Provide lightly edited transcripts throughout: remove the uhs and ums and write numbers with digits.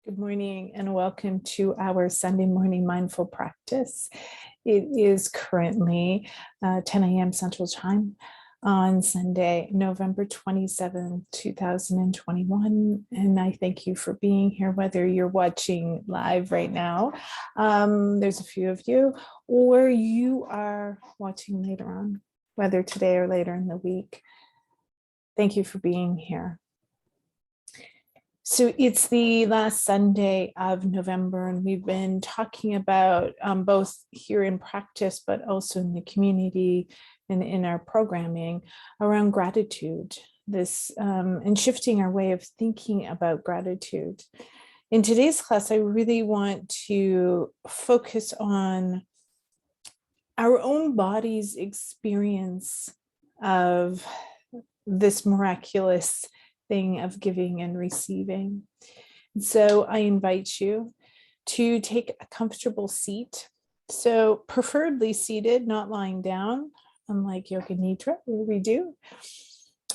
Good morning and welcome to our Sunday morning mindful practice. It is currently 10 a.m. Central Time on Sunday, November 27th, 2021. And I thank you for being here, whether you're watching live right now, there's a few of you, or you are watching later on, whether today or later in the week. Thank you for being here. So it's the last Sunday of November, and we've been talking about both here in practice, but also in the community and in our programming around gratitude, and shifting our way of thinking about gratitude. In today's class, I really want to focus on our own body's experience of this miraculous thing of giving and receiving. So I invite you to take a comfortable seat. So preferably seated, not lying down, unlike Yoga Nidra, where we do.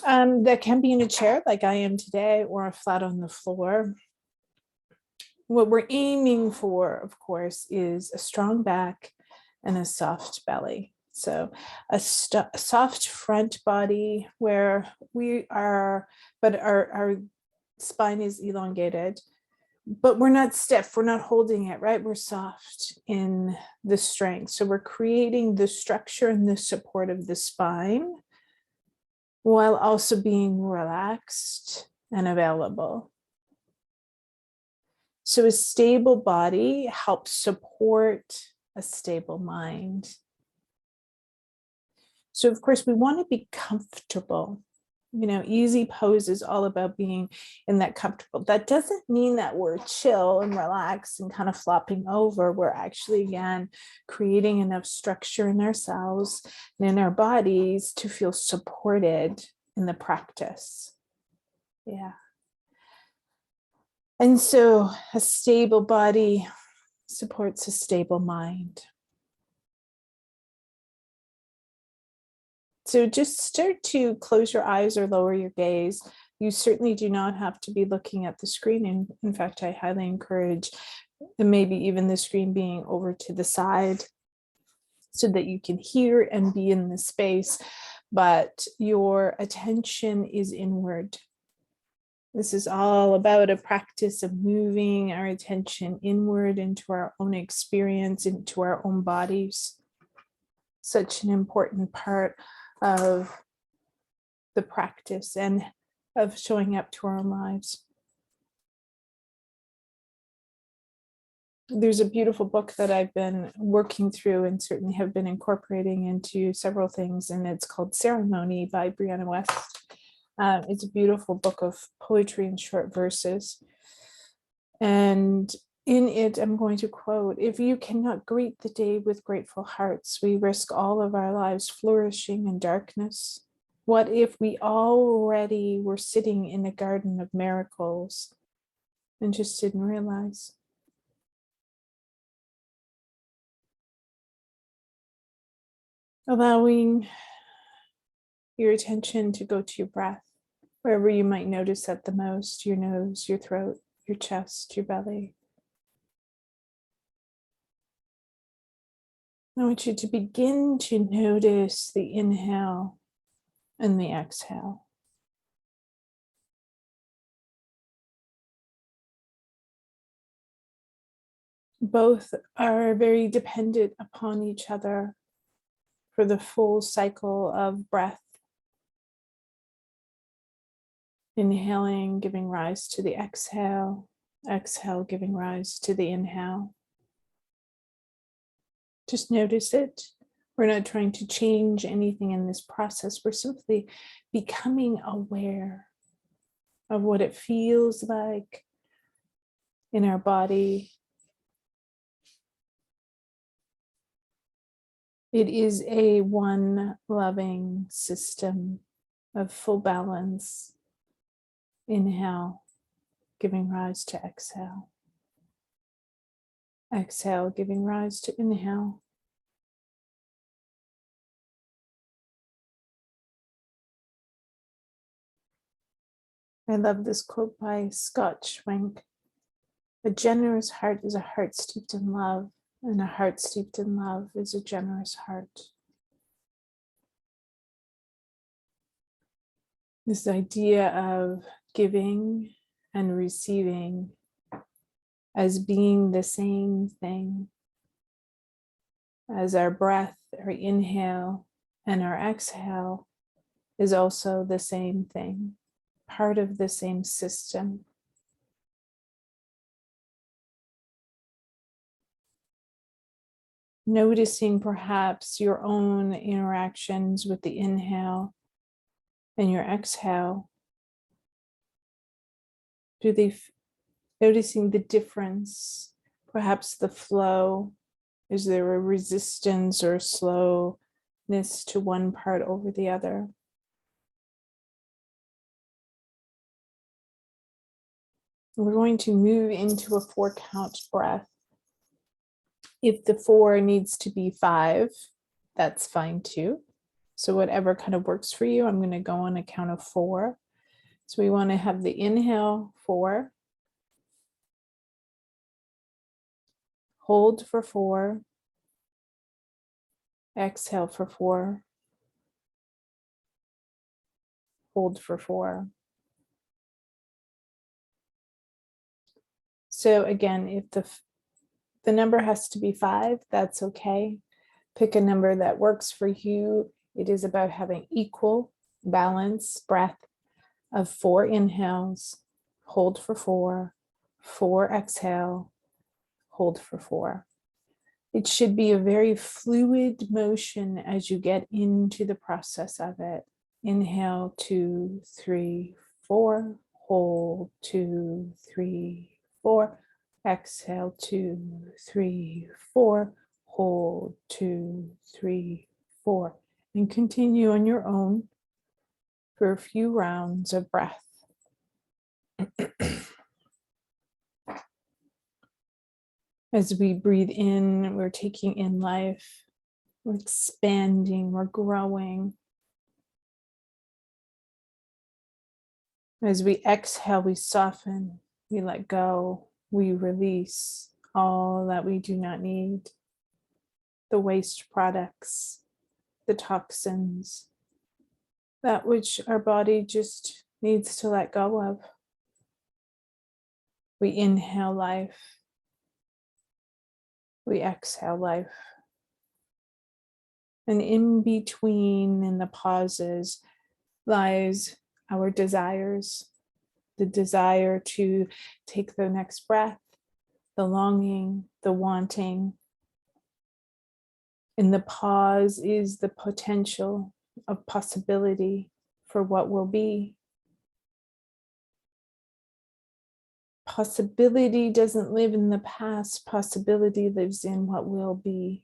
That can be in a chair like I am today, or flat on the floor. What we're aiming for, of course, is a strong back and a soft belly. So a soft front body where we are, but our spine is elongated, but we're not stiff, we're not holding it, right? We're soft in the strength. So we're creating the structure and the support of the spine while also being relaxed and available. So a stable body helps support a stable mind. So of course, we want to be comfortable. Easy pose is all about being in that comfortable. That doesn't mean that we're chill and relaxed and kind of flopping over. We're actually, again, creating enough structure in ourselves and in our bodies to feel supported in the practice. Yeah. And so a stable body supports a stable mind. So just start to close your eyes or lower your gaze. You certainly do not have to be looking at the screen. And in fact, I highly encourage maybe even the screen being over to the side so that you can hear and be in the space, but your attention is inward. This is all about a practice of moving our attention inward into our own experience, into our own bodies. Such an important part of the practice and of showing up to our own lives. There's a beautiful book that I've been working through and certainly have been incorporating into several things, and it's called Ceremony by Brianna West. It's a beautiful book of poetry and short verses. And in it, I'm going to quote, "If you cannot greet the day with grateful hearts, we risk all of our lives flourishing in darkness. What if we already were sitting in a garden of miracles and just didn't realize?" Allowing your attention to go to your breath, wherever you might notice that the most, your nose, your throat, your chest, your belly. I want you to begin to notice the inhale and the exhale. Both are very dependent upon each other for the full cycle of breath. Inhaling, giving rise to the exhale, exhale, giving rise to the inhale. Just notice it. We're not trying to change anything in this process. We're simply becoming aware of what it feels like in our body. It is a one loving system of full balance. Inhale, giving rise to exhale. Exhale, giving rise to inhale. I love this quote by Scott Schwenk. A generous heart is a heart steeped in love, and a heart steeped in love is a generous heart. This idea of giving and receiving as being the same thing, as our breath, our inhale, and our exhale is also the same thing, part of the same system. Noticing perhaps your own interactions with the inhale and your exhale. Noticing the difference, perhaps the flow. Is there a resistance or slowness to one part over the other? We're going to move into a 4-count breath. If the 4 needs to be 5, that's fine too. So whatever kind of works for you, I'm going to go on a count of 4. So we want to have the inhale 4, hold for 4, exhale for 4, hold for 4. So again, if the number has to be 5, that's okay. Pick a number that works for you. It is about having equal balance breath of 4 inhales, hold for 4, 4 exhale, hold for 4. It should be a very fluid motion as you get into the process of it. Inhale, 2, 3, 4, hold, 2, 3, 4, exhale, 2, 3, 4, hold, 2, 3, 4, and continue on your own for a few rounds of breath. As we breathe in, we're taking in life, we're expanding, we're growing. As we exhale, we soften, we let go, we release all that we do not need, the waste products, the toxins, that which our body just needs to let go of. We inhale life, we exhale life. And in between, in the pauses, lies our desires, the desire to take the next breath, the longing, the wanting. In the pause is the potential of possibility for what will be. Possibility doesn't live in the past, possibility lives in what will be.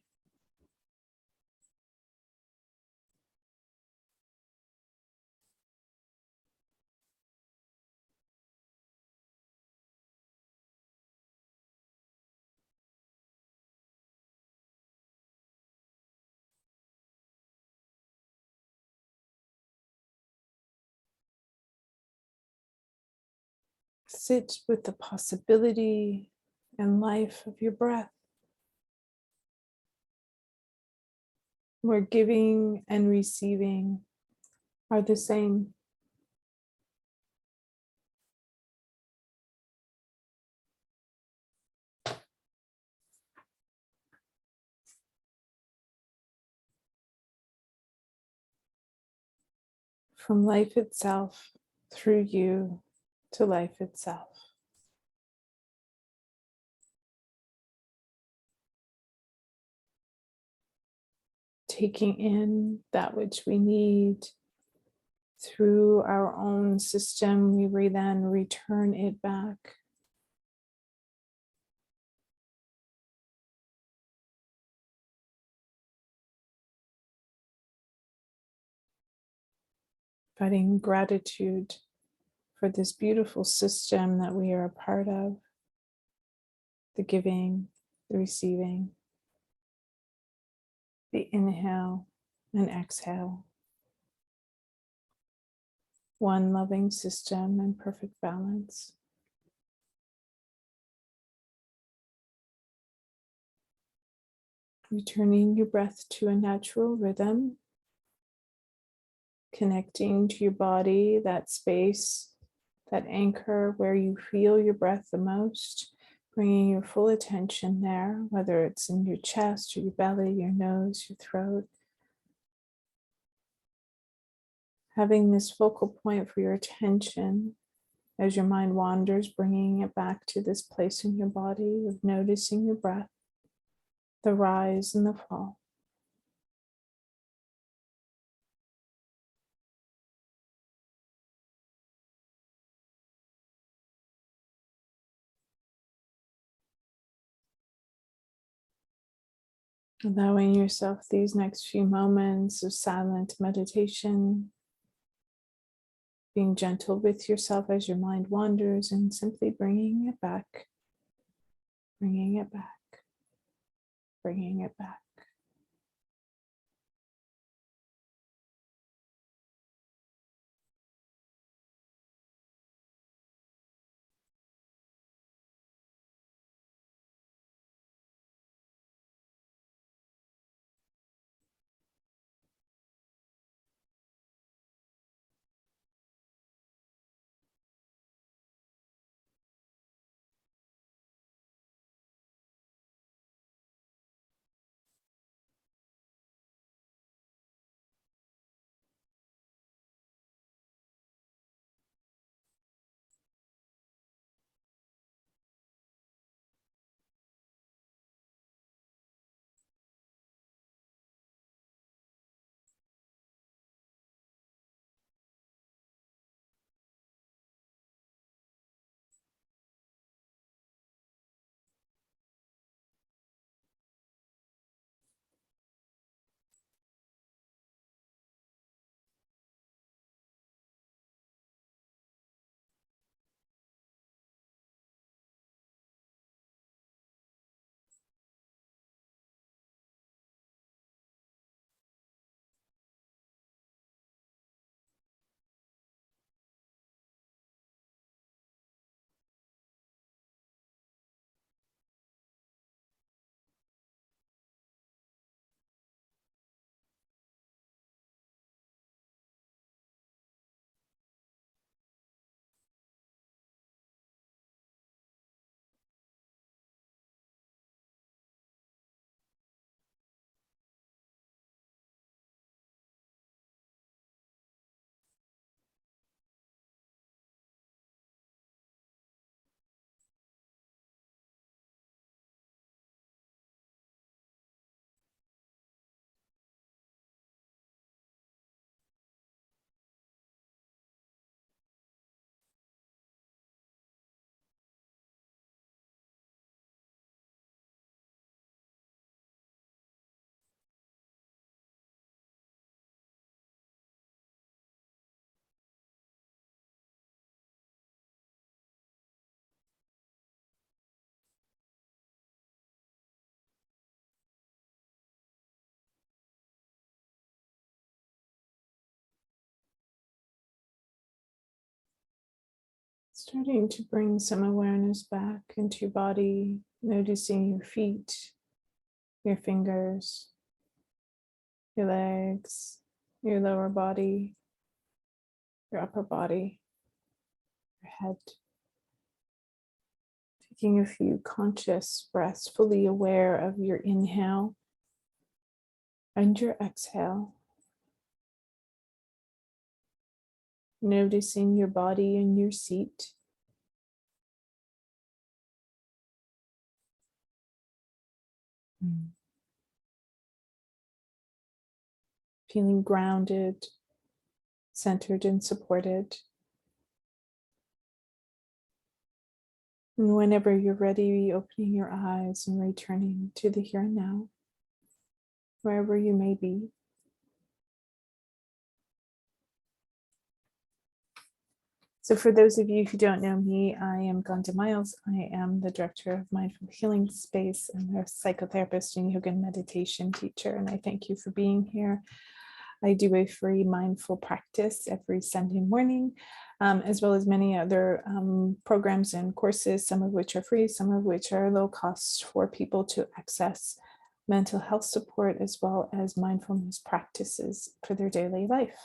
Sit with the possibility and life of your breath. Where giving and receiving are the same. From life itself, through you, to life itself. Taking in that which we need through our own system, we then return it back. Providing gratitude for this beautiful system that we are a part of, the giving, the receiving, the inhale and exhale. One loving system in perfect balance. Returning your breath to a natural rhythm, connecting to your body, that space, that anchor where you feel your breath the most, bringing your full attention there, whether it's in your chest or your belly, your nose, your throat. Having this focal point for your attention as your mind wanders, bringing it back to this place in your body of noticing your breath, the rise and the fall. Allowing yourself these next few moments of silent meditation, being gentle with yourself as your mind wanders and simply bringing it back, bringing it back, bringing it back. Starting to bring some awareness back into your body, noticing your feet, your fingers, your legs, your lower body, your upper body, your head. Taking a few conscious breaths, fully aware of your inhale and your exhale. Noticing your body and your seat. Feeling grounded, centered, and supported. And whenever you're ready, opening your eyes and returning to the here and now, wherever you may be. So for those of you who don't know me, I am Glenda Miles. I am the director of Mindful Healing Space and a psychotherapist and yoga and meditation teacher. And I thank you for being here. I do a free mindful practice every Sunday morning, as well as many other programs and courses, some of which are free, some of which are low cost for people to access mental health support, as well as mindfulness practices for their daily life.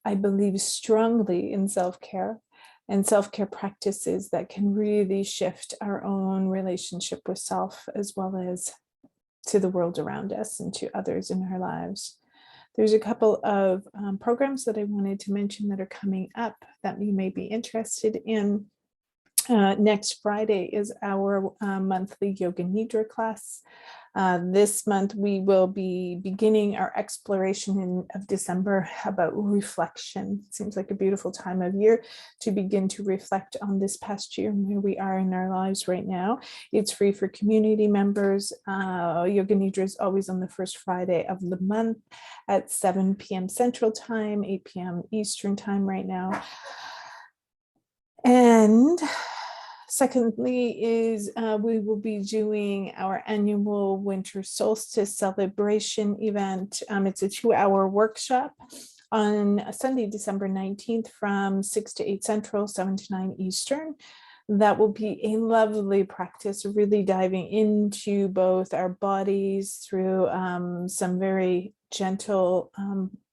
I believe strongly in self-care and self-care practices that can really shift our own relationship with self, as well as to the world around us and to others in our lives. There's a couple of programs that I wanted to mention that are coming up that you may be interested in. Next Friday is our monthly Yoga Nidra class. This month, we will be beginning our exploration of December about reflection. It seems like a beautiful time of year to begin to reflect on this past year and where we are in our lives right now. It's free for community members. Yoga Nidra is always on the first Friday of the month at 7 p.m. Central Time, 8 p.m. Eastern Time right now. And secondly is we will be doing our annual winter solstice celebration event. It's a 2-hour workshop on Sunday, December 19th from 6 to 8 Central, 7 to 9 Eastern. That will be a lovely practice, really diving into both our bodies through some very gentle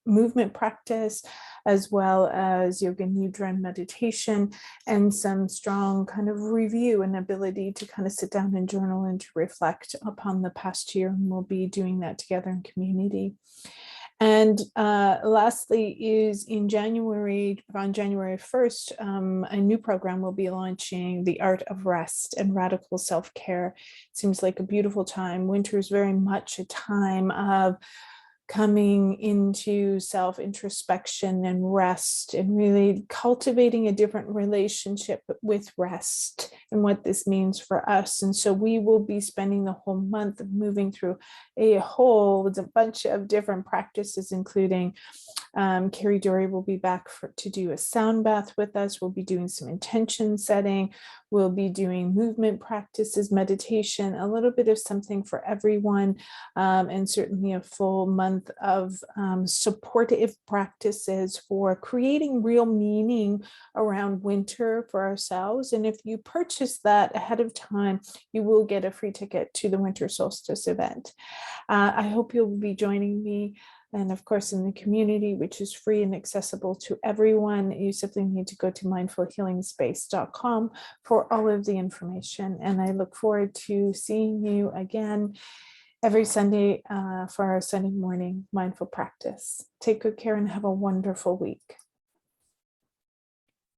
movement practice, as well as yoga nidra and meditation, and some strong kind of review and ability to kind of sit down and journal and to reflect upon the past year. And we'll be doing that together in community. And lastly is in January, on January 1st, a new program will be launching, The Art of Rest and Radical Self-Care. Seems like a beautiful time. Winter is very much a time of coming into self-introspection and rest, and really cultivating a different relationship with rest and what this means for us. And so we will be spending the whole month moving through a bunch of different practices, including Carrie Dory will be back to do a sound bath with us. We'll be doing some intention setting. We'll be doing movement practices, meditation, a little bit of something for everyone, and certainly a full month of supportive practices for creating real meaning around winter for ourselves. And if you purchase that ahead of time, you will get a free ticket to the winter solstice event. I hope you'll be joining me. And of course, in the community, which is free and accessible to everyone, you simply need to go to mindfulhealingspace.com for all of the information. And I look forward to seeing you again every Sunday for our Sunday morning mindful practice. Take good care and have a wonderful week.